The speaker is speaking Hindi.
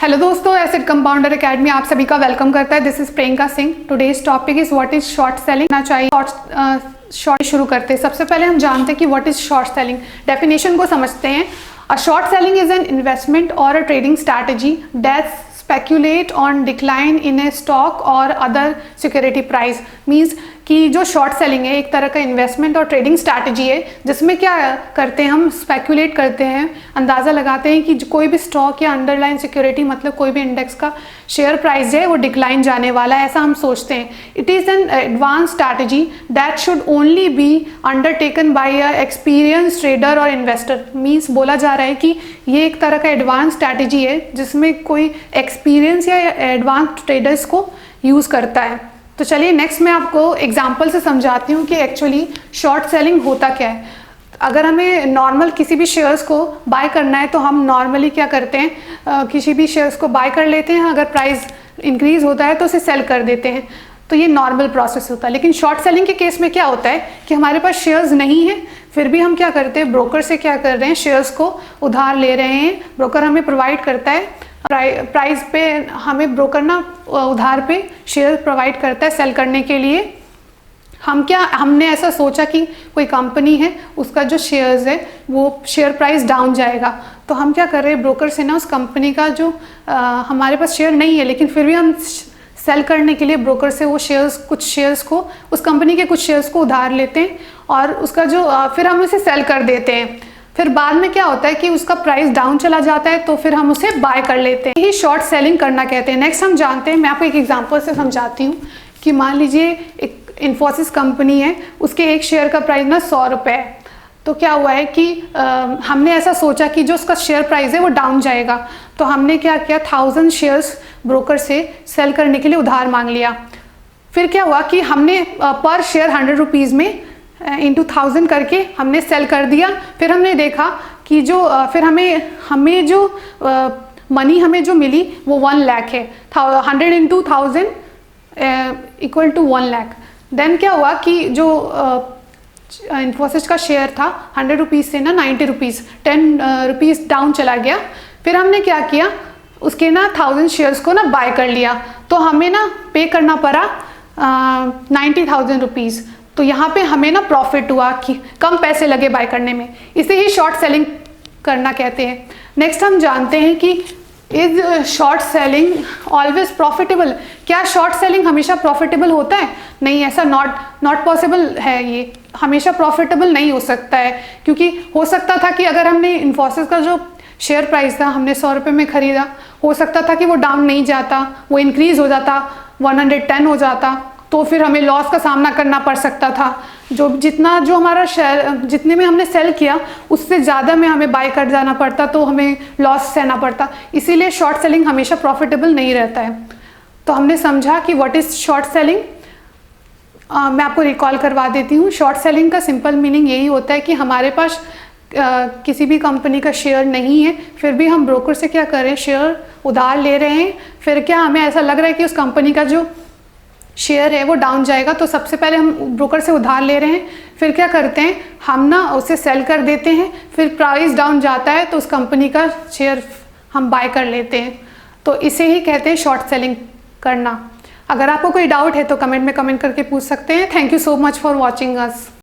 हेलो दोस्तों, एसेट कंपाउंडर एकेडमी आप सभी का वेलकम करता है। This is Priyanka Singh. Today's topic is what is short selling ना चाहिए। शॉर्ट शुरू करते हैं। सबसे पहले हम जानते हैं कि what is short selling. Definition को समझते हैं। A short selling is an investment और a trading strategy that speculate on decline in a stock or other security price। Means कि जो शॉर्ट सेलिंग है एक तरह का इन्वेस्टमेंट और ट्रेडिंग स्ट्रैटेजी है, जिसमें क्या करते हैं हम स्पेक्यूलेट करते हैं, अंदाज़ा लगाते हैं कि कोई भी स्टॉक या अंडरलाइन सिक्योरिटी मतलब कोई भी इंडेक्स का शेयर प्राइस है वो डिक्लाइन जाने वाला है, ऐसा हम सोचते हैं। It is an advance strategy that should only be undertaken by a experience trader और इन्वेस्टर। मीन्स बोला जा रहा है कि ये एक तरह का एडवांस स्ट्रैटेजी है जिसमें कोई एक्सपीरियंस या एडवांस ट्रेडर्स को यूज़ करता है। तो चलिए नेक्स्ट मैं आपको एग्जांपल से समझाती हूँ कि एक्चुअली शॉर्ट सेलिंग होता क्या है। अगर हमें नॉर्मल किसी भी शेयर्स को बाय करना है तो हम नॉर्मली क्या करते हैं, किसी भी शेयर्स को बाय कर लेते हैं, अगर प्राइस इंक्रीज होता है तो उसे सेल कर देते हैं। तो ये नॉर्मल प्रोसेस होता है। लेकिन शॉर्ट सेलिंग के केस में क्या होता है कि हमारे पास शेयर्स नहीं है, फिर भी हम क्या करते हैं, ब्रोकर से क्या कर रहे हैं, शेयर्स को उधार ले रहे हैं। ब्रोकर हमें प्रोवाइड करता है प्राइस पे, हमें ब्रोकर ना उधार पे शेयर प्रोवाइड करता है सेल करने के लिए। हमने ऐसा सोचा कि कोई कंपनी है, उसका जो शेयर्स है वो शेयर प्राइस डाउन जाएगा, तो हम क्या कर रहे हैं, ब्रोकर से ना उस कंपनी का जो हमारे पास शेयर नहीं है लेकिन फिर भी हम सेल करने के लिए ब्रोकर से वो कुछ शेयर्स को, उस कंपनी के कुछ शेयर्स को उधार लेते हैं और उसका जो फिर हम उसे सेल कर देते हैं। फिर बाद में क्या होता है कि उसका प्राइस डाउन चला जाता है तो फिर हम उसे बाय कर लेते हैं। यही शॉर्ट सेलिंग करना कहते हैं। नेक्स्ट हम जानते हैं, मैं आपको एक एग्जांपल से समझाती हूँ कि मान लीजिए एक इन्फोसिस कंपनी है, उसके एक शेयर का प्राइस ना 100 रुपये है। तो क्या हुआ है कि हमने ऐसा सोचा कि जो उसका शेयर प्राइस है वो डाउन जाएगा, तो हमने क्या किया, 1000 शेयर्स ब्रोकर से सेल करने के लिए उधार मांग लिया। फिर क्या हुआ कि हमने पर शेयर 100 रुपीज़ में इंटू 1000 करके हमने सेल कर दिया। फिर हमने देखा कि जो फिर हमें जो मनी हमें जो मिली वो 1 लाख है। 100 into 1000 equal to 1 lakh. Then क्या हुआ कि जो इन्फोसिस का शेयर था 100 रुपीज़ से ना 90 रुपीज़, 10 रुपीज़ डाउन चला गया। फिर हमने क्या किया, उसके ना 1000 शेयर्स को ना बाय कर लिया, तो हमें ना पे करना पड़ा 90,000 रुपीज़। तो यहाँ पे हमें ना प्रॉफिट हुआ कि कम पैसे लगे बाय करने में। इसे ही शॉर्ट सेलिंग करना कहते हैं। नेक्स्ट हम जानते हैं कि is short selling always profitable. क्या शॉर्ट सेलिंग हमेशा प्रॉफिटेबल होता है? नहीं, ऐसा नॉट पॉसिबल है। ये हमेशा प्रॉफिटेबल नहीं हो सकता है, क्योंकि हो सकता था कि अगर हमने इन्फोसिस का जो शेयर प्राइस था हमने 100 रुपये में खरीदा, हो सकता था कि वो डाउन नहीं जाता, वो इंक्रीज हो जाता, 110 हो जाता, तो फिर हमें लॉस का सामना करना पड़ सकता था। जो हमारा शेयर जितने में हमने सेल किया उससे ज़्यादा में हमें बाय कर जाना पड़ता, तो हमें लॉस सहना पड़ता। इसीलिए शॉर्ट सेलिंग हमेशा प्रॉफिटेबल नहीं रहता है। तो हमने समझा कि व्हाट इज़ शॉर्ट सेलिंग। मैं आपको रिकॉल करवा देती हूँ। शॉर्ट सेलिंग का सिंपल मीनिंग यही होता है कि हमारे पास किसी भी कंपनी का शेयर नहीं है, फिर भी हम ब्रोकर से क्या कर रहे हैं, शेयर उधार ले रहे हैं। फिर क्या हमें ऐसा लग रहा है कि उस कंपनी का जो शेयर है वो डाउन जाएगा, तो सबसे पहले हम ब्रोकर से उधार ले रहे हैं। फिर क्या करते हैं, हम ना उसे सेल कर देते हैं। फिर प्राइस डाउन जाता है तो उस कंपनी का शेयर हम बाय कर लेते हैं। तो इसे ही कहते हैं शॉर्ट सेलिंग करना। अगर आपको कोई डाउट है तो कमेंट में कमेंट करके पूछ सकते हैं। Thank you so much for watching us.